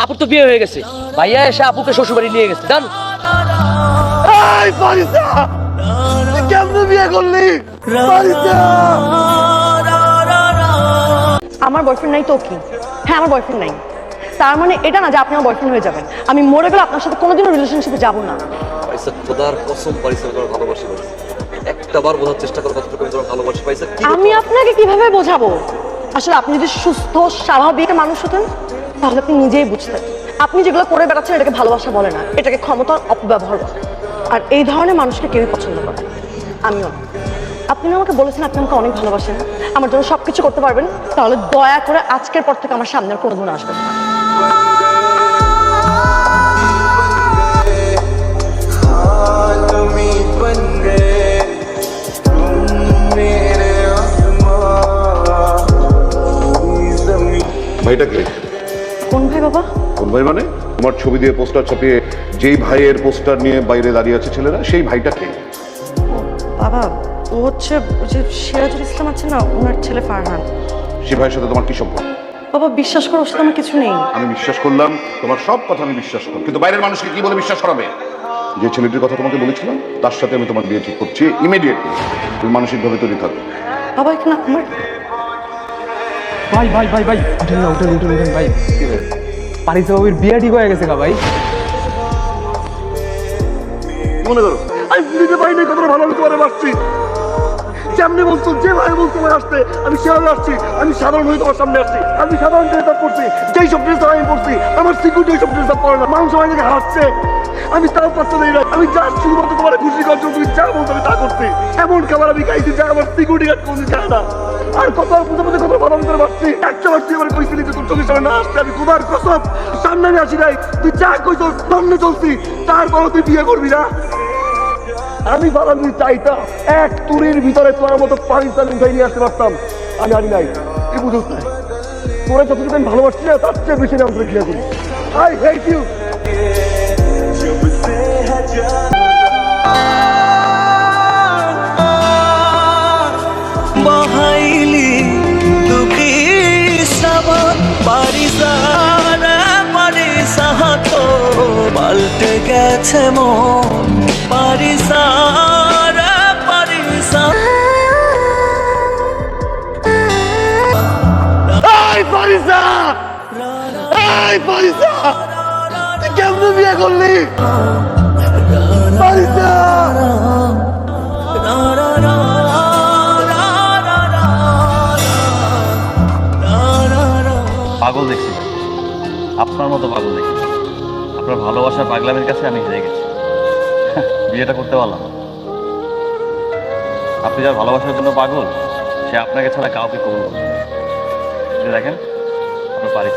আপুর তো বিয়ে হয়ে গেছে, ভাইয়া এসে আপুকে শ্বশুর বাড়ি নিয়ে গেছে। জান কেমনে বিয়ে করলি? আমার বয়ফ্রেন্ড নাই তো কি? হ্যাঁ, আমার বয়ফ্রেন্ড নাই, তার মানে এটা না যে আপনি আমার বয়ফ্রেন্ড হয়ে যাবেন। আমি মরে গেলে আপনার সাথে কোনোদিনও রিলেশনশিপে যাব না। পাইসা, খোদার কসম পাইসা তোমার ভালোবাসি পাইসা। একটা বার বোঝার চেষ্টা করো কতটুকু আমি তোমার ভালোবাসি পাইসা। আমি আপনাকে কিভাবে বোঝাবো? আসলে আপনি যদি সুস্থ স্বাভাবিক মানুষ হতেন তাহলে আপনি নিজেই বুঝতেন। আপনি যেগুলো করে বেড়াচ্ছেন এটাকে ভালোবাসা বলে না, এটাকে ক্ষমতার অপব্যবহার বলে। আর এই ধরনের মানুষকে কেউই পছন্দ করে, আমিও না। আপনি আমাকে বলেছেন আপনি আমাকে অনেক ভালোবাসেন, আমার জন্য সবকিছু করতে পারবেন, তাহলে দয়া করে আজকের পর থেকে আমার সামনে আর কোনোদিন আসবেন না। ভাইটা কে? কোন ভাই বাবা? কোন ভাই মানে? তোমার ছবি দিয়ে পোস্টার ছাপিয়ে যেই ভাইয়ের পোস্টার নিয়ে বাইরে দাঁড়িয়ে আছে ছেলেরা, সেই ভাইটা কে? বাবা, ও হচ্ছে যে সিরাজুল ইসলাম আছে না, ওনার ছেলে ফারহান। সেই ভাইয়ের সাথে তোমার কি সম্পর্ক? বাবা বিশ্বাস করো, ওর সাথে আমার কিছু নেই। আমি বিশ্বাস করলাম, তোমার সব কথা আমি বিশ্বাস করলাম, কিন্তু বাইরের মানুষকে কি বলে বিশ্বাস করাবে? যে ছেলেটির কথা তোমাকে বলেছিলাম তার সাথে আমি তোমার বিয়ে ঠিক করছি ইমিডিয়েটলি। তুমি মানসিকভাবে তৈরি থাকো। বাবা এখানে আমার ভাই ভাই ভাই ভাই উঠেন না, উঠেন উঠেন উঠেন ভাই। পারিসা বাবুর বিয়ে ঠিক হয়ে গেছে গা ভাই। মনে করো আমি বুঝতে পারিনি কতটা ভালো আমি তোমার আসছি। যেমনি বলছো, যে ভাই বলছো তোমার আসতে, আমি সেভাবে আসছি। আমি সাধারণ হয়ে তোমার সামনে আসছি। আমি সাধারণ ড্রেস আপ করছি, যেই সব ড্রেস আমি পড়ছি আমার সিকিউরিটি ওই সব ড্রেস আপ পরে না। মানুষ সবাই থেকে হাসছে, আমি তাও পাচ্ছি না। আমি যা শুধুমাত্র তোমার খুশি করছো, তুমি যা বলছো আমি তা করছি। এমন খাবার আমি খাইছি যা আমার সিকিউরিটি গার্ড কোনদিন খায় না। আর কত বুঝে বুঝে কত ভালো ভিতরে পারছি। একটা বার তুই আমার কইছিলি যে তোর চোখের সামনে না আসতে, আমি খোদার কসম সামনে আমি আসি নাই। তুই যা কইছ সামনে চলছি, তারপরও তুই বিয়ে করবি না। আমি বালামি চাইতাম এক তুরির ভিতরে তোর মতো পাকিস্তান উঠাই নিয়ে আসতে পারতাম, আমি আনি নাই। তুই বুঝোস না, তোরা যতটুকু আমি ভালোবাসছি না তার চেয়ে বেশি আমি তোকে ঘৃণা করি। I hate you. বহাইলি দুঃখী সাবন পারিসা তো পাল্টে গেছে মন পারিসা পারিসা। এই পারিসা, এই পারিসা, তুই কেমনে বিয়ে করলি? পারিসা পাগল দেখছি, আপনার মতো পাগল দেখি। আপনার ভালোবাসার পাগলামের কাছে আমি হেরে গেছি, বিয়েটা করতে পারলাম। আপনি যার ভালোবাসার জন্য পাগল, সে আপনাকে ছাড়া কাউকে কবুল করবে। দেখেন আপনার পারিস